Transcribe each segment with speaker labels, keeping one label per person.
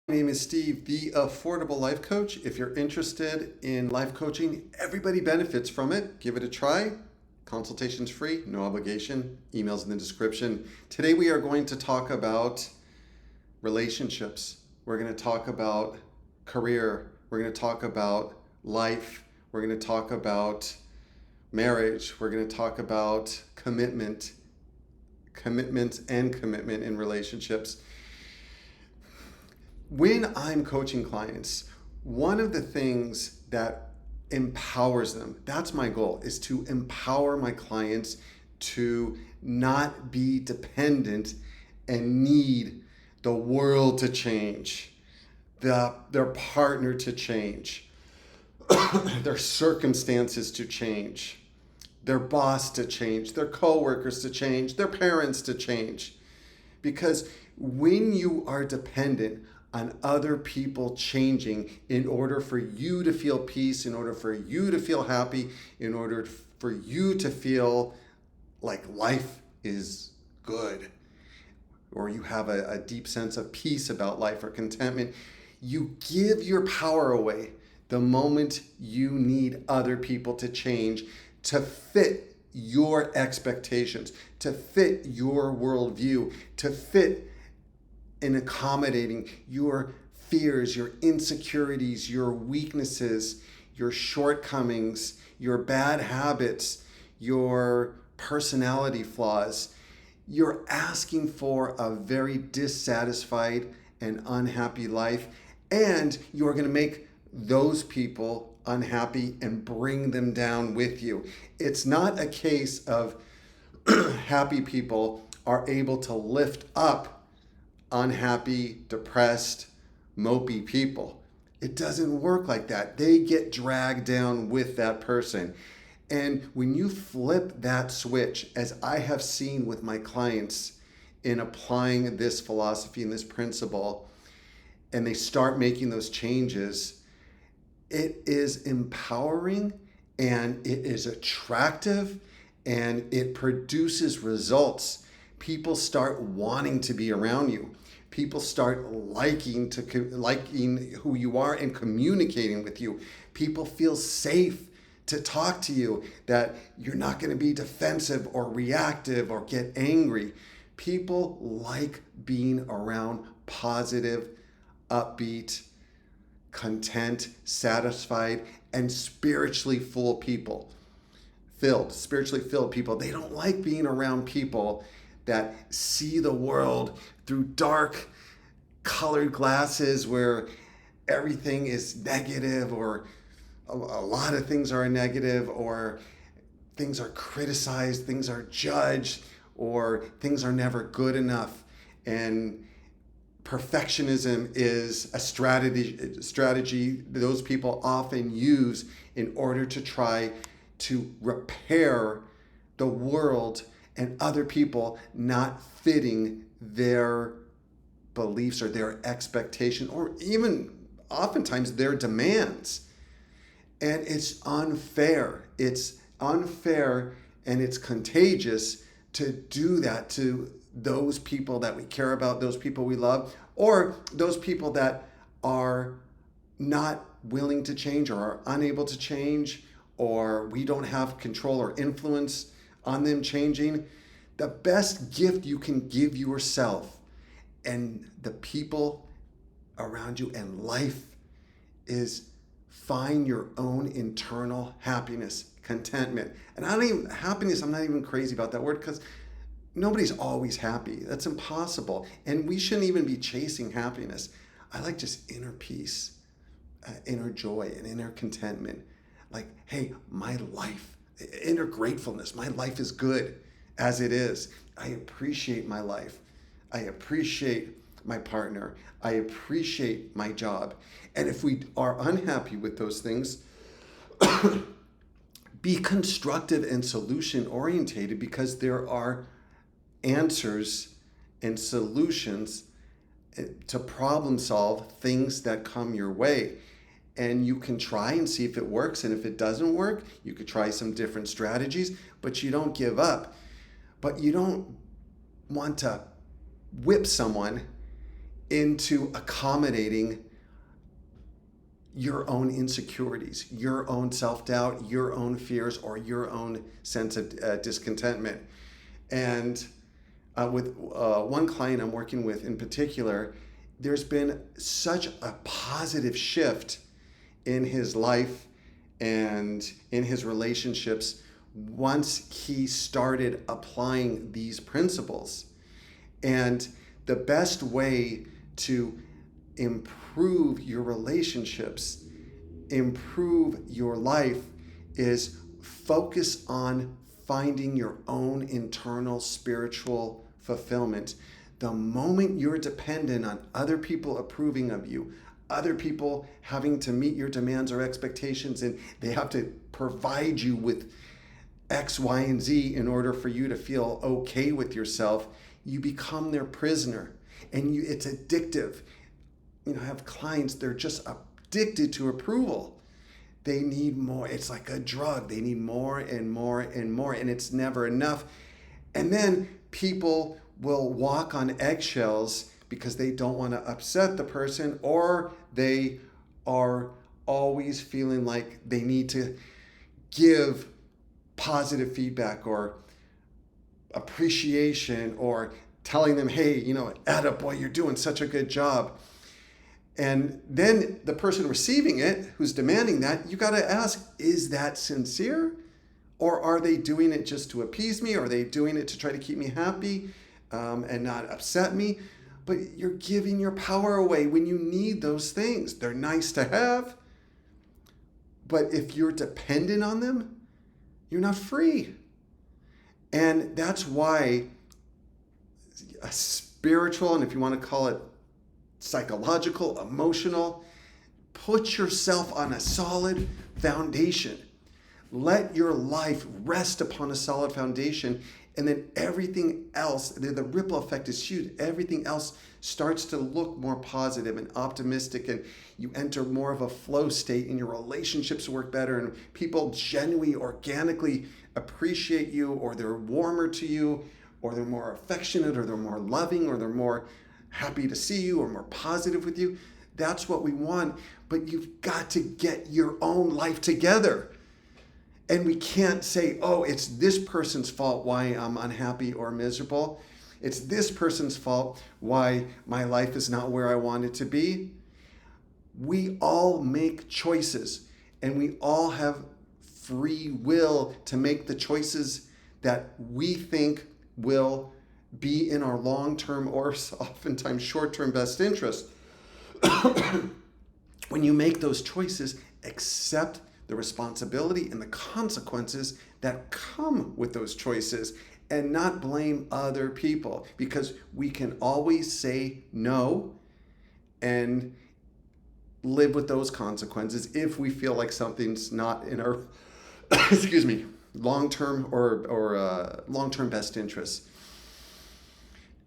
Speaker 1: My name is Steve, the Affordable Life Coach. If you're interested in life coaching, everybody benefits from it. Give it a try. Consultation's free, no obligation. Emails in the description. Today we are going to talk about relationships. We're going to talk about career. We're going to talk about life. We're going to talk about marriage. We're going to talk about commitment in relationships. When I'm coaching clients, one of the things that empowers them, that's my goal, is to empower my clients to not be dependent and need the world to change, their partner to change, their circumstances to change, their boss to change, their coworkers to change, their parents to change. Because when you are dependent on other people changing in order for you to feel peace, in order for you to feel happy, in order for you to feel like life is good, or you have a deep sense of peace about life or contentment, you give your power away the moment you need other people to change to fit your expectations, to fit your worldview, to fit in accommodating your fears, your insecurities, your weaknesses, your shortcomings, your bad habits, your personality flaws. You're asking for a very dissatisfied and unhappy life, and you're going to make those people unhappy and bring them down with you. It's not a case of happy people are able to lift up unhappy, depressed, mopey people. It doesn't work like that. They get dragged down with that person. And when you flip that switch, as I have seen with my clients in applying this philosophy and this principle, and they start making those changes, it is empowering and it is attractive and it produces results. People start wanting to be around you. People start liking who you are and communicating with you. People feel safe to talk to you, that you're not going to be defensive or reactive or get angry. People like being around positive, upbeat, content, satisfied, and spiritually filled people. Spiritually filled people. They don't like being around people that see the world through dark colored glasses where everything is negative, or a lot of things are negative, or things are criticized, things are judged, or things are never good enough. And perfectionism is a strategy those people often use in order to try to repair the world and other people not fitting their beliefs or their expectation, or even oftentimes their demands. And it's unfair. It's unfair and it's contagious to do that to those people that we care about, those people we love, or those people that are not willing to change or are unable to change, or we don't have control or influence on them changing. The best gift you can give yourself and the people around you and life is find your own internal happiness, contentment. And happiness, I'm not even crazy about that word, because nobody's always happy. That's impossible. And we shouldn't even be chasing happiness. I like just inner peace, inner joy, and inner contentment. Like, hey, my life, inner gratefulness, my life is good as it is. I appreciate my life. I appreciate my partner. I appreciate my job. And if we are unhappy with those things, be constructive and solution orientated, because there are answers and solutions to problem solve things that come your way. And you can try and see if it works. And if it doesn't work, you could try some different strategies, but you don't give up. But you don't want to whip someone into accommodating your own insecurities, your own self-doubt, your own fears, or your own sense of discontentment. And with one client I'm working with in particular, there's been such a positive shift in his life and in his relationships once he started applying these principles. And the best way to improve your relationships, improve your life, is focus on finding your own internal spiritual fulfillment. The moment you're dependent on other people approving of you, other people having to meet your demands or expectations, and they have to provide you with X, Y, and Z in order for you to feel okay with yourself, you become their prisoner. And it's addictive. I have clients, they're just addicted to approval. They need more. It's like a drug. They need more and more and more, and it's never enough. And then people will walk on eggshells because they don't want to upset the person, or they are always feeling like they need to give positive feedback or appreciation, or telling them, hey, attaboy, you're doing such a good job. And then the person receiving it, who's demanding that, you got to ask, is that sincere? Or are they doing it just to appease me? Or are they doing it to try to keep me happy and not upset me? But you're giving your power away when you need those things. They're nice to have. But if you're dependent on them, you're not free. And that's why a spiritual, and if you want to call it psychological, emotional, put yourself on a solid foundation. Let your life rest upon a solid foundation, and then everything else, the ripple effect is huge. Everything else starts to look more positive and optimistic, and you enter more of a flow state, and your relationships work better, and people genuinely, organically appreciate you, or they're warmer to you, or they're more affectionate, or they're more loving, or they're more happy to see you, or more positive with you. That's what we want. But you've got to get your own life together. And we can't say, oh, it's this person's fault why I'm unhappy or miserable. It's this person's fault why my life is not where I want it to be. We all make choices, and we all have free will to make the choices that we think will be in our long-term or oftentimes short-term best interest. When you make those choices, accept the responsibility and the consequences that come with those choices, and not blame other people, because we can always say no and live with those consequences if we feel like something's not in our long-term or long-term best interests.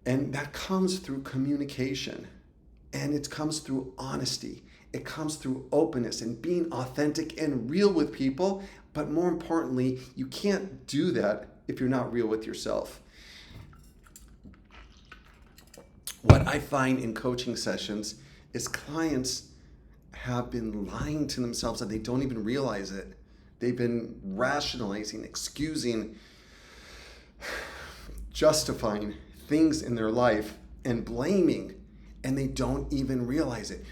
Speaker 1: And that comes through communication, and it comes through honesty. It comes through openness and being authentic and real with people. But more importantly, you can't do that if you're not real with yourself. What I find in coaching sessions is clients have been lying to themselves and they don't even realize it. They've been rationalizing, excusing, justifying things in their life and blaming, and they don't even realize it.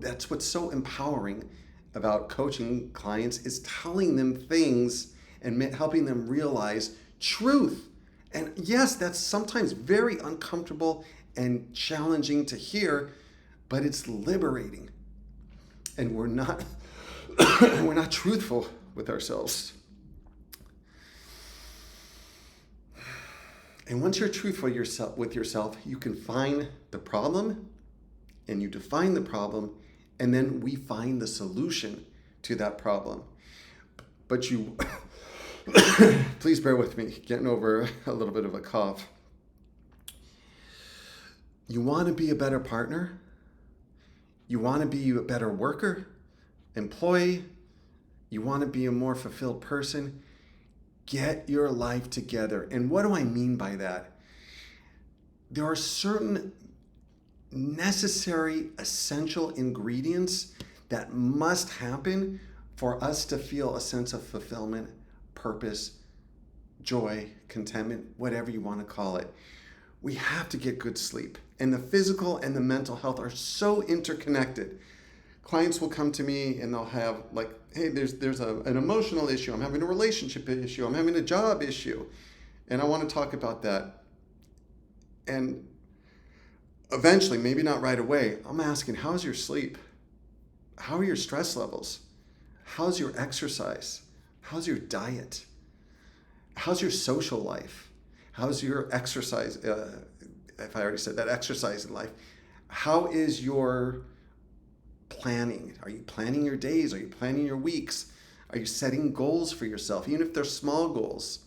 Speaker 1: That's what's so empowering about coaching clients, is telling them things and helping them realize truth. And yes, that's sometimes very uncomfortable and challenging to hear, but it's liberating. And we're not truthful with ourselves. And once you're truthful with yourself, you can find the problem, and you define the problem, and then we find the solution to that problem. But you, please bear with me, getting over a little bit of a cough. You want to be a better partner? You want to be a better worker, employee? You want to be a more fulfilled person? Get your life together. And what do I mean by that? There are certain necessary, essential ingredients that must happen for us to feel a sense of fulfillment, purpose, joy, contentment, whatever you want to call it. We have to get good sleep. And the physical and the mental health are so interconnected. Clients will come to me and they'll have like, hey, there's an emotional issue. I'm having a relationship issue. I'm having a job issue. And I want to talk about that. And eventually, maybe not right away, I'm asking, how's your sleep? How are your stress levels? How's your exercise? How's your diet? How's your social life? How's your exercise? If I already said that, exercise in life. How is your planning? Are you planning your days? Are you planning your weeks? Are you setting goals for yourself, even if they're small goals?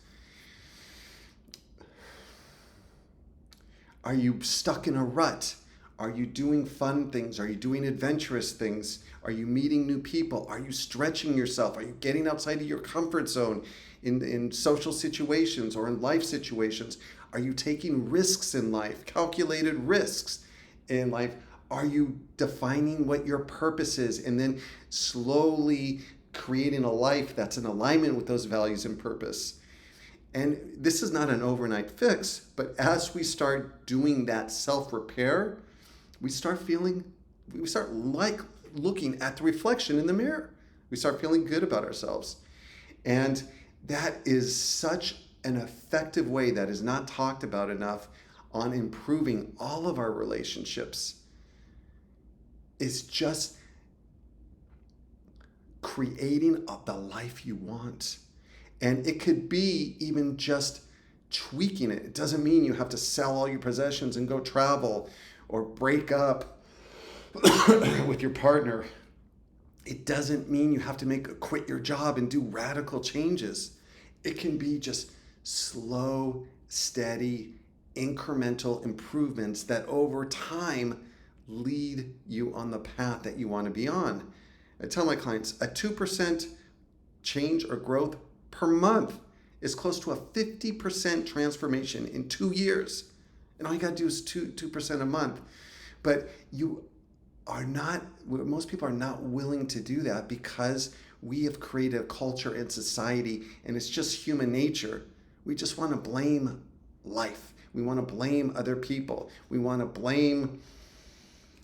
Speaker 1: Are you stuck in a rut? Are you doing fun things? Are you doing adventurous things? Are you meeting new people? Are you stretching yourself? Are you getting outside of your comfort zone in social situations or in life situations? Are you taking risks in life, calculated risks in life? Are you defining what your purpose is and then slowly creating a life that's in alignment with those values and purpose? And this is not an overnight fix, but as we start doing that self-repair, we start like looking at the reflection in the mirror. We start feeling good about ourselves. And that is such an effective way that is not talked about enough on improving all of our relationships. It's just creating the life you want. And it could be even just tweaking it. It doesn't mean you have to sell all your possessions and go travel or break up with your partner. It doesn't mean you have to quit your job and do radical changes. It can be just slow, steady, incremental improvements that over time lead you on the path that you want to be on. I tell my clients a 2% change or growth per month is close to a 50% transformation in 2 years. And all you got to do is 2% a month. But most people are not willing to do that because we have created a culture and society, and it's just human nature. We just want to blame life. We want to blame other people. We want to blame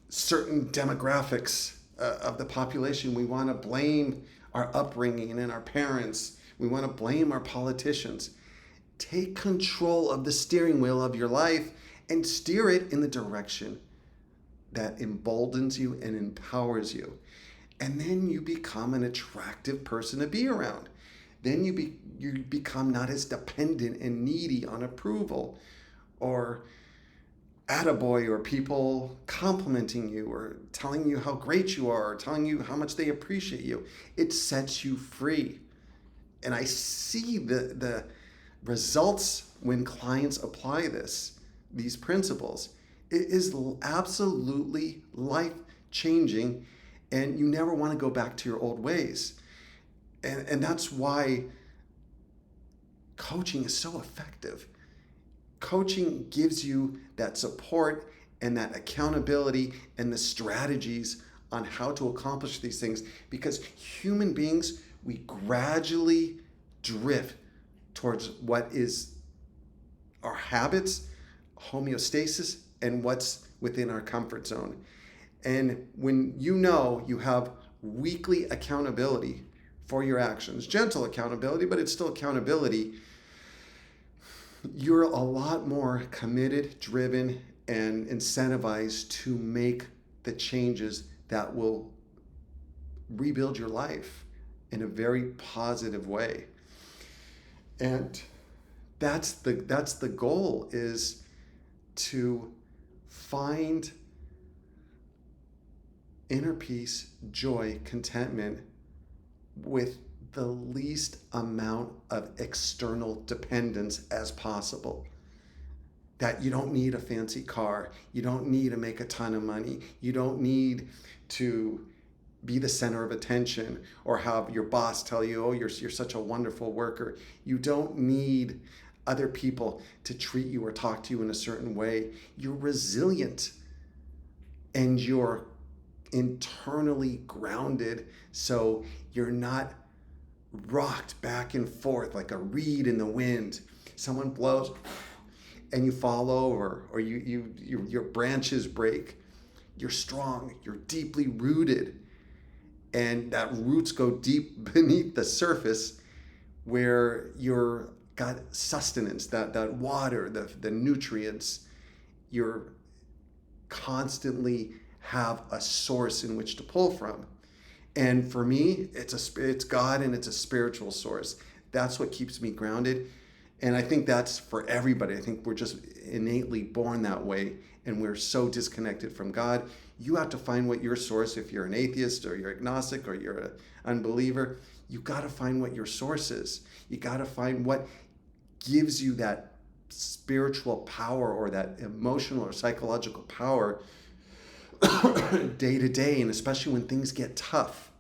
Speaker 1: certain demographics of the population. We want to blame our upbringing and our parents. We want to blame our politicians. Take control of the steering wheel of your life and steer it in the direction that emboldens you and empowers you. And then you become an attractive person to be around. Then you become not as dependent and needy on approval or attaboy or people complimenting you or telling you how great you are or telling you how much they appreciate you. It sets you free. And I see the results when clients apply these principles. It is absolutely life-changing, and you never want to go back to your old ways. And that's why coaching is so effective. Coaching gives you that support and that accountability and the strategies on how to accomplish these things, because human beings, we gradually drift towards what is our habits, homeostasis, and what's within our comfort zone. And when you have weekly accountability for your actions, gentle accountability, but it's still accountability, you're a lot more committed, driven, and incentivized to make the changes that will rebuild your life in a very positive way. And that's the goal, is to find inner peace, joy, contentment with the least amount of external dependence as possible. That you don't need a fancy car, you don't need to make a ton of money, you don't need to be the center of attention or have your boss tell you, oh, you're such a wonderful worker. You don't need other people to treat you or talk to you in a certain way. You're resilient. and you're internally grounded, so you're not rocked back and forth like a reed in the wind. Someone blows and you fall over, or your branches break. You're strong, you're deeply rooted, and that roots go deep beneath the surface where you're got sustenance, that water, the nutrients. You're constantly have a source in which to pull from. And for me, it's God, and it's a spiritual source. That's what keeps me grounded. And I think that's for everybody. I think we're just innately born that way, and we're so disconnected from God. You have to find what your source, if you're an atheist or you're agnostic or you're an unbeliever, you got to find what your source is. You got to find what gives you that spiritual power or that emotional or psychological power day to day, and especially when things get tough.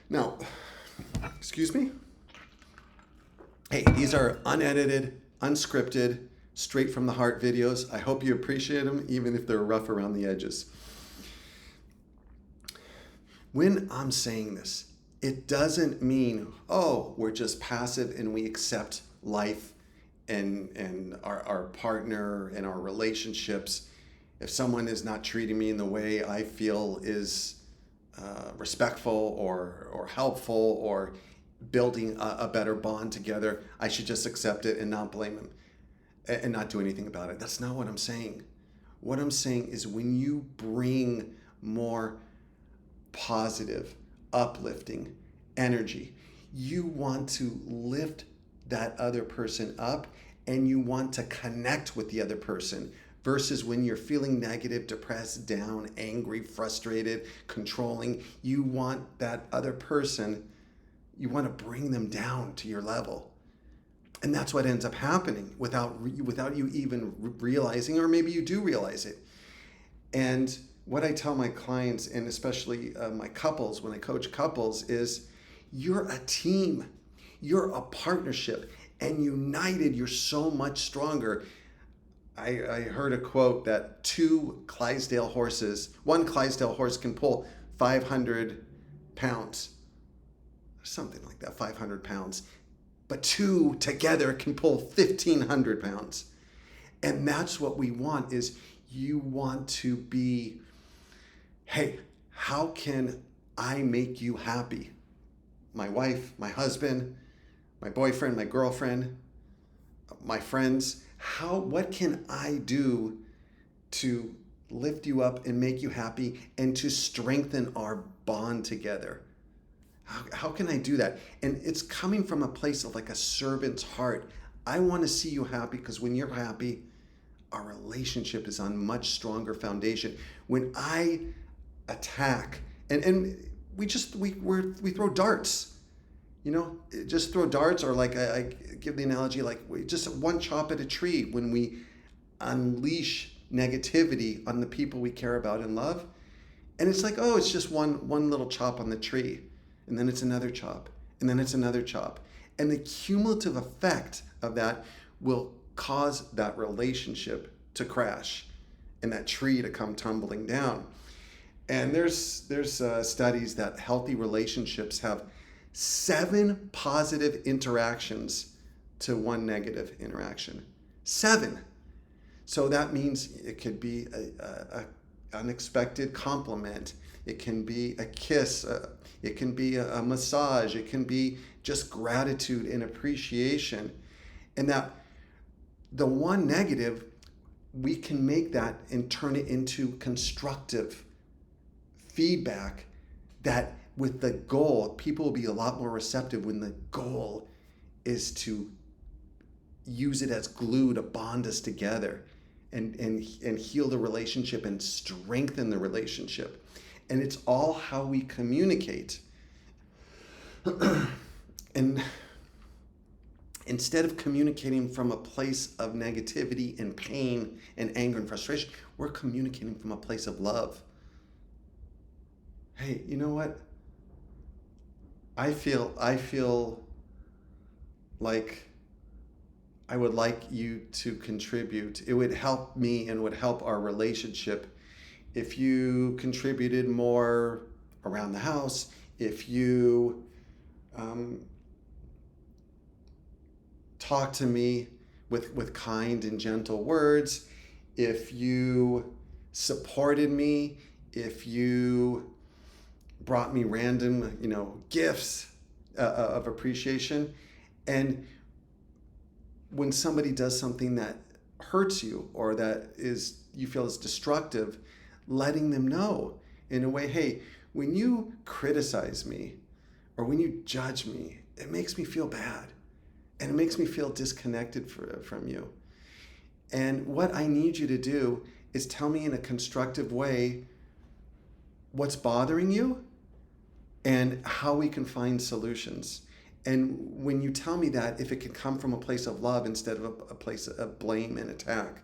Speaker 1: Now, excuse me? Hey, these are unedited, unscripted, straight from the heart videos. I hope you appreciate them, even if they're rough around the edges. When I'm saying this, it doesn't mean, oh, we're just passive and we accept life and our partner and our relationships. If someone is not treating me in the way I feel is respectful or helpful or building a better bond together, I should just accept it and not blame him and not do anything about it. That's not what I'm saying. What I'm saying is when you bring more positive, uplifting energy, you want to lift that other person up, and you want to connect with the other person, versus when you're feeling negative, depressed, down, angry, frustrated, controlling. You want that other person, you want to bring them down to your level. And that's what ends up happening without you even realizing, or maybe you do realize it. And what I tell my clients, and especially my couples, when I coach couples, is you're a team. You're a partnership. And united, you're so much stronger. I heard a quote that one Clydesdale horse can pull 500 pounds. Something like that, 500 pounds. But two together can pull 1,500 pounds. And that's what we want, is you want to be, hey, how can I make you happy? My wife, my husband, my boyfriend, my girlfriend, my friends, what can I do to lift you up and make you happy and to strengthen our bond together? How can I do that? And it's coming from a place of like a servant's heart. I want to see you happy, because when you're happy, our relationship is on much stronger foundation. When I attack, and we throw darts, just throw darts, or like I give the analogy, like we just one chop at a tree. When we unleash negativity on the people we care about and love, and it's like, oh, it's just one little chop on the tree. And then it's another chop, and then it's another chop. And the cumulative effect of that will cause that relationship to crash and that tree to come tumbling down. And there's studies that healthy relationships have 7 positive interactions to 1 negative interaction. 7. So that means it could be a unexpected compliment. It can be a kiss. It can be a massage. It can be just gratitude and appreciation. And that the one negative, we can make that and turn it into constructive feedback, that with the goal, people will be a lot more receptive when the goal is to use it as glue to bond us together and heal the relationship and strengthen the relationship. And it's all how we communicate. And instead of communicating from a place of negativity and pain and anger and frustration, we're communicating from a place of love. Hey, you know what? I feel like I would like you to contribute. It would help me and would help our relationship if you contributed more around the house, if you talk to me with kind and gentle words, if you supported me, if you brought me random, gifts of appreciation. And when somebody does something that hurts you or that you feel is destructive, letting them know in a way, hey, when you criticize me or when you judge me, it makes me feel bad and it makes me feel disconnected from you. And what I need you to do is tell me in a constructive way what's bothering you and how we can find solutions. And when you tell me that, if it can come from a place of love instead of a place of blame and attack,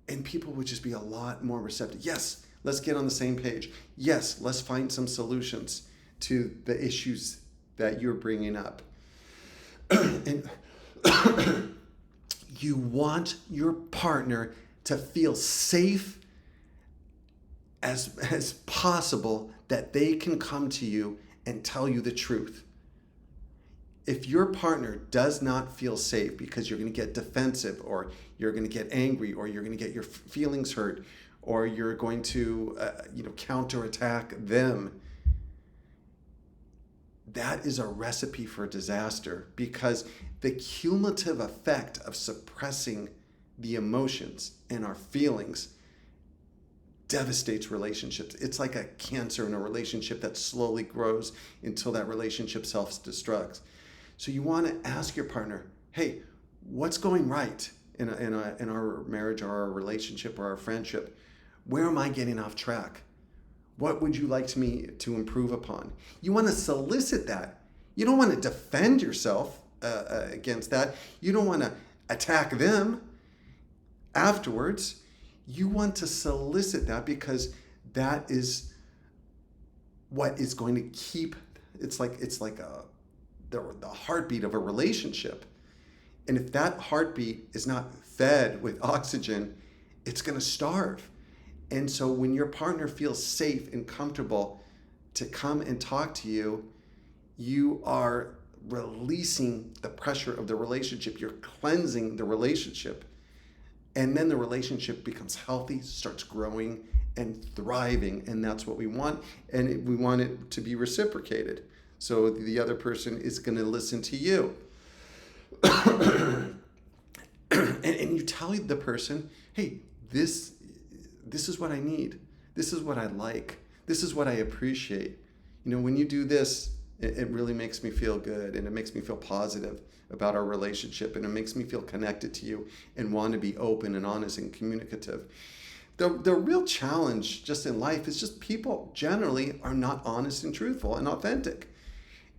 Speaker 1: and people would just be a lot more receptive. Yes, let's get on the same page. Yes, let's find some solutions to the issues that you're bringing up. And you want your partner to feel safe as possible, that they can come to you and tell you the truth. If your partner does not feel safe because you're going to get defensive or you're going to get angry or you're going to get your feelings hurt or you're going to counterattack them, that is a recipe for disaster, because the cumulative effect of suppressing the emotions and our feelings devastates relationships. It's like a cancer in a relationship that slowly grows until that relationship self-destructs. So you want to ask your partner, hey, what's going right in our marriage or our relationship or our friendship? Where am I getting off track? What would you like me to improve upon? You want to solicit that. You don't want to defend yourself against that. You don't want to attack them afterwards. You want to solicit that, because that is what is going to keep. It's like the heartbeat of a relationship. And if that heartbeat is not fed with oxygen, it's going to starve. And so when your partner feels safe and comfortable to come and talk to you, you are releasing the pressure of the relationship. You're cleansing the relationship. And then the relationship becomes healthy, starts growing and thriving. And that's what we want. And we want it to be reciprocated. So the other person is going to listen to you. and you tell the person, hey, this is what I need. This is what I like. This is what I appreciate. When you do this, it really makes me feel good, and it makes me feel positive about our relationship, and it makes me feel connected to you and want to be open and honest and communicative. The real challenge just in life is just people generally are not honest and truthful and authentic.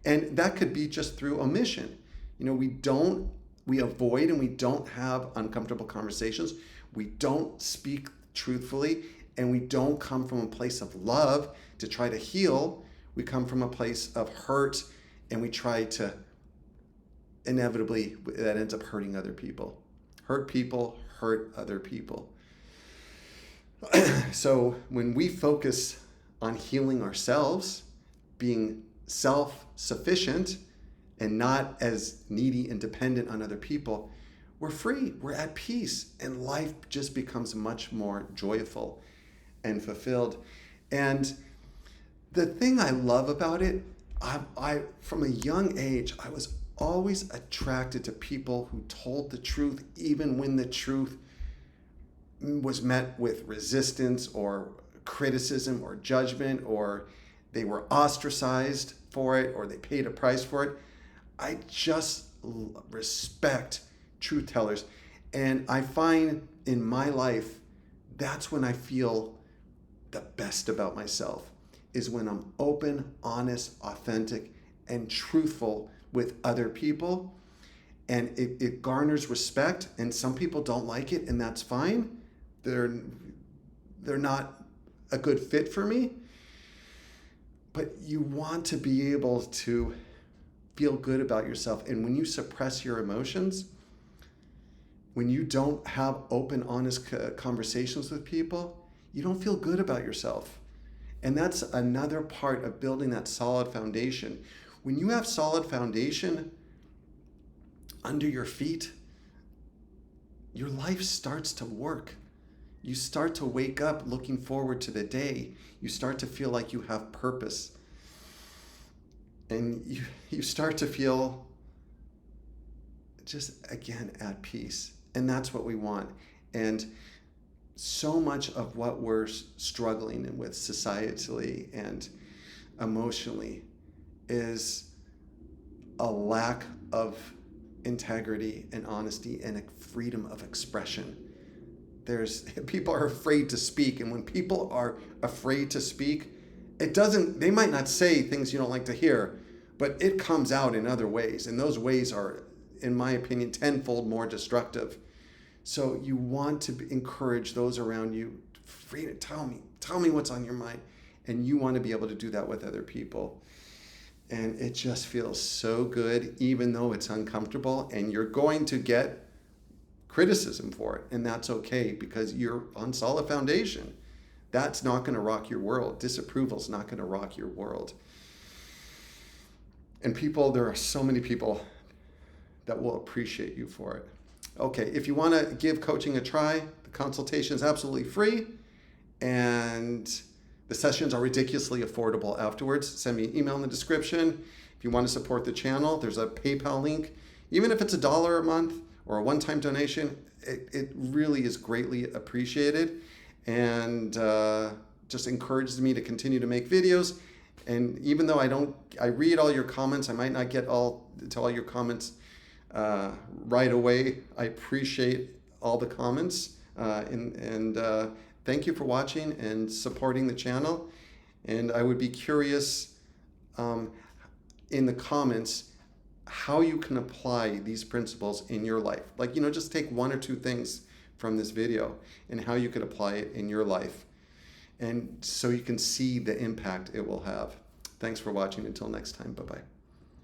Speaker 1: And that could be just through omission. We avoid and we don't have uncomfortable conversations. We don't speak truthfully, and we don't come from a place of love to try to heal. We come from a place of hurt, and we try to, inevitably, that ends up hurting other people. Hurt people hurt other people. So when we focus on healing ourselves, being self-sufficient and not as needy and dependent on other people, we're free, we're at peace, and life just becomes much more joyful and fulfilled. And the thing I love about it, I from a young age, I was always attracted to people who told the truth, even when the truth was met with resistance or criticism or judgment, or they were ostracized for it, or they paid a price for it. I just respect truth tellers. And I find in my life, that's when I feel the best about myself, is when I'm open, honest, authentic, and truthful with other people. And it garners respect, and some people don't like it, and that's fine. They're not a good fit for me. But you want to be able to feel good about yourself. And when you suppress your emotions, when you don't have open, honest conversations with people, you don't feel good about yourself. And that's another part of building that solid foundation. When you have solid foundation under your feet, your life starts to work. You start to wake up looking forward to the day. You start to feel like you have purpose. And you start to feel just, again, at peace. And that's what we want. And so much of what we're struggling with societally and emotionally is a lack of integrity and honesty and a freedom of expression. People are afraid to speak, and when people are afraid to speak, they might not say things you don't like to hear, but it comes out in other ways, and those ways are, in my opinion, tenfold more destructive. So you want to encourage those around you, free to tell me what's on your mind, and you want to be able to do that with other people. And it just feels so good, even though it's uncomfortable, and you're going to get criticism for it, and that's okay because you're on solid foundation. That's not going to rock your world. Disapproval is not going to rock your world. And there are so many people that will appreciate you for it. Okay, if you want to give coaching a try, the consultation is absolutely free, and the sessions are ridiculously affordable afterwards. Send me an email in the description. If you want to support the channel, there's a PayPal link. Even if it's $1 a month or a one-time donation, it really is greatly appreciated, and just encourages me to continue to make videos. And even though I read all your comments, I might not get to all your comments right away. I appreciate all the comments, and thank you for watching and supporting the channel. And I would be curious in the comments how you can apply these principles in your life. Like, just take one or two things from this video and how you could apply it in your life, and so you can see the impact it will have. Thanks for watching. Until next time, bye-bye.